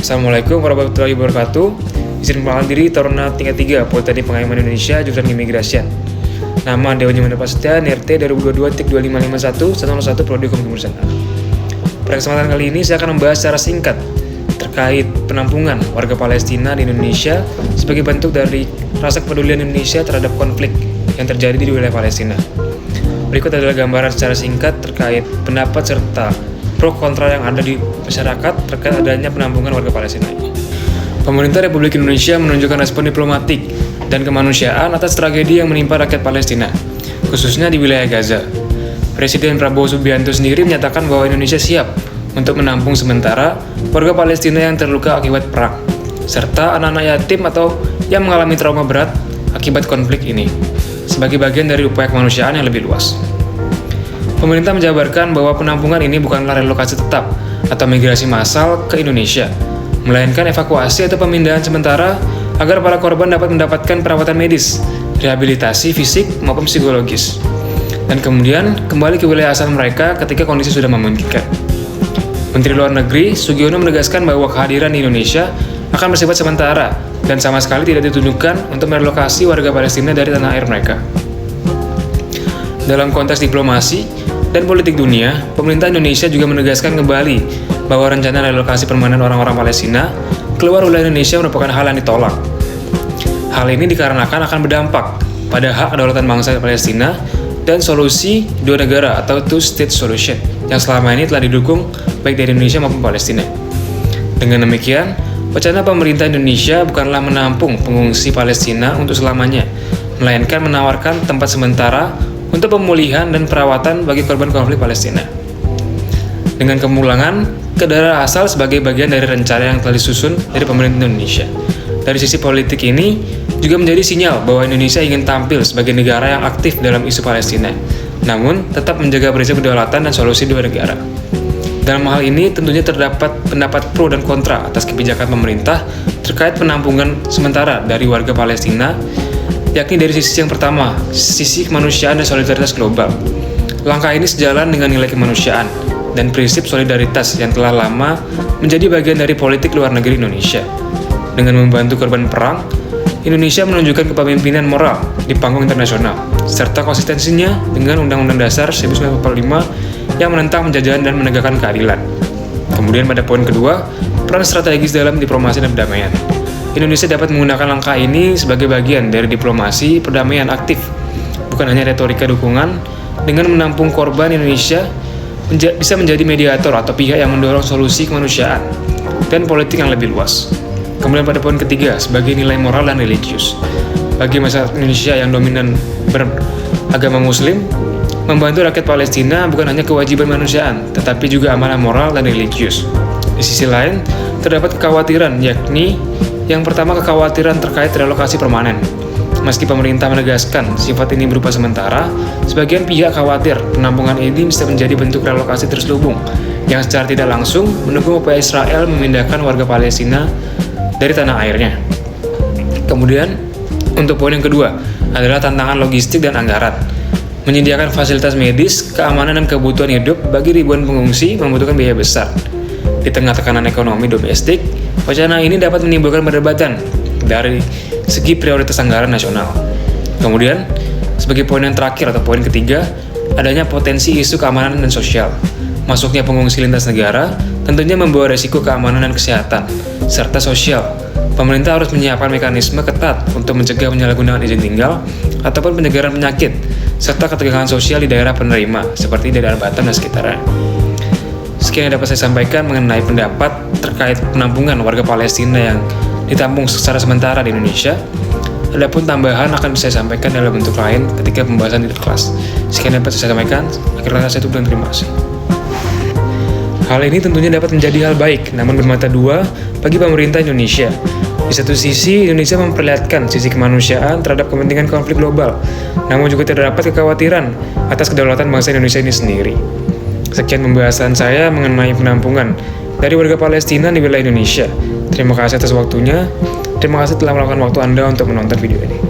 Assalamualaikum warahmatullahi wabarakatuh. Izin perkenalkan diri, Taruna tingkat 3 Politeknik Pengayoman Indonesia, jurusan Keimigrasian. Nama Dewa Nyaman Prasetya, NIRT 2022-2551 101 Prodi Hukum Keimigrasian. Pada kesempatan kali ini saya akan membahas secara singkat terkait penampungan warga Palestina di Indonesia sebagai bentuk dari rasa kepedulian Indonesia terhadap konflik yang terjadi di wilayah Palestina. Berikut adalah gambaran secara singkat terkait pendapat serta pro kontra yang ada di masyarakat terkait adanya penampungan warga Palestina. Pemerintah Republik Indonesia menunjukkan respon diplomatik dan kemanusiaan atas tragedi yang menimpa rakyat Palestina, khususnya di wilayah Gaza. Presiden Prabowo Subianto sendiri menyatakan bahwa Indonesia siap untuk menampung sementara warga Palestina yang terluka akibat perang, serta anak-anak yatim atau yang mengalami trauma berat akibat konflik ini, sebagai bagian dari upaya kemanusiaan yang lebih luas. Pemerintah menjabarkan bahwa penampungan ini bukanlah relokasi tetap atau migrasi massal ke Indonesia, melainkan evakuasi atau pemindahan sementara agar para korban dapat mendapatkan perawatan medis, rehabilitasi fisik maupun psikologis, dan kemudian kembali ke wilayah asal mereka ketika kondisi sudah memungkinkan. Menteri Luar Negeri Sugiono menegaskan bahwa kehadiran di Indonesia akan bersifat sementara dan sama sekali tidak ditujukan untuk merelokasi warga Palestina dari tanah air mereka. Dalam konteks diplomasi dan politik dunia, pemerintah Indonesia juga menegaskan kembali bahwa rencana relokasi permanen orang-orang Palestina keluar wilayah Indonesia merupakan hal yang ditolak. Hal ini dikarenakan akan berdampak pada hak kedaulatan bangsa Palestina dan solusi dua negara atau two-state solution yang selama ini telah didukung baik dari Indonesia maupun Palestina. Dengan demikian, wacana pemerintah Indonesia bukanlah menampung pengungsi Palestina untuk selamanya, melainkan menawarkan tempat sementara untuk pemulihan dan perawatan bagi korban konflik Palestina. Dengan kemulangan ke daerah asal sebagai bagian dari rencana yang telah disusun dari pemerintah Indonesia. Dari sisi politik ini juga menjadi sinyal bahwa Indonesia ingin tampil sebagai negara yang aktif dalam isu Palestina, namun tetap menjaga prinsip kedaulatan dan solusi dua negara. Dalam hal ini tentunya terdapat pendapat pro dan kontra atas kebijakan pemerintah terkait penampungan sementara dari warga Palestina, yakni dari sisi yang pertama, sisi kemanusiaan dan solidaritas global. Langkah ini sejalan dengan nilai kemanusiaan dan prinsip solidaritas yang telah lama menjadi bagian dari politik luar negeri Indonesia. Dengan membantu korban perang, Indonesia menunjukkan kepemimpinan moral di panggung internasional, serta konsistensinya dengan Undang-Undang Dasar 1945 yang menentang penjajahan dan menegakkan keadilan. Kemudian pada poin kedua, peran strategis dalam diplomasi dan perdamaian. Indonesia dapat menggunakan langkah ini sebagai bagian dari diplomasi perdamaian aktif, bukan hanya retorika dukungan. Dengan menampung korban, Indonesia bisa menjadi mediator atau pihak yang mendorong solusi kemanusiaan dan politik yang lebih luas. Kemudian pada poin ketiga, sebagai nilai moral dan religius. Bagi masyarakat Indonesia yang dominan beragama Muslim, membantu rakyat Palestina bukan hanya kewajiban kemanusiaan, tetapi juga amanah moral dan religius. Di sisi lain, terdapat kekhawatiran, yakni yang pertama, kekhawatiran terkait relokasi permanen. Meski pemerintah menegaskan sifat ini berupa sementara, sebagian pihak khawatir penampungan ini bisa menjadi bentuk relokasi terselubung yang secara tidak langsung mendukung upaya Israel memindahkan warga Palestina dari tanah airnya. Kemudian, untuk poin yang kedua adalah tantangan logistik dan anggaran. Menyediakan fasilitas medis, keamanan dan kebutuhan hidup bagi ribuan pengungsi membutuhkan biaya besar. Di tengah tekanan ekonomi domestik, wacana ini dapat menimbulkan perdebatan dari segi prioritas anggaran nasional. Kemudian, sebagai poin yang terakhir atau poin ketiga, adanya potensi isu keamanan dan sosial. Masuknya pengungsi lintas negara tentunya membawa resiko keamanan dan kesehatan, serta sosial. Pemerintah harus menyiapkan mekanisme ketat untuk mencegah penyalahgunaan izin tinggal ataupun pencegahan penyakit, serta ketegangan sosial di daerah penerima, seperti di daerah Batam dan sekitarnya. Sekian yang dapat saya sampaikan mengenai pendapat terkait penampungan warga Palestina yang ditampung secara sementara di Indonesia. Adapun tambahan akan bisa saya sampaikan dalam bentuk lain ketika pembahasan di kelas. Sekian yang dapat saya sampaikan. Akhir kata saya tutup dan terima kasih. Hal ini tentunya dapat menjadi hal baik, namun bermata dua bagi pemerintah Indonesia. Di satu sisi, Indonesia memperlihatkan sisi kemanusiaan terhadap kepentingan konflik global, namun juga terdapat kekhawatiran atas kedaulatan bangsa Indonesia ini sendiri. Sekian pembahasan saya mengenai penampungan dari warga Palestina di wilayah Indonesia. Terima kasih atas waktunya. Terima kasih telah meluangkan waktu Anda untuk menonton video ini.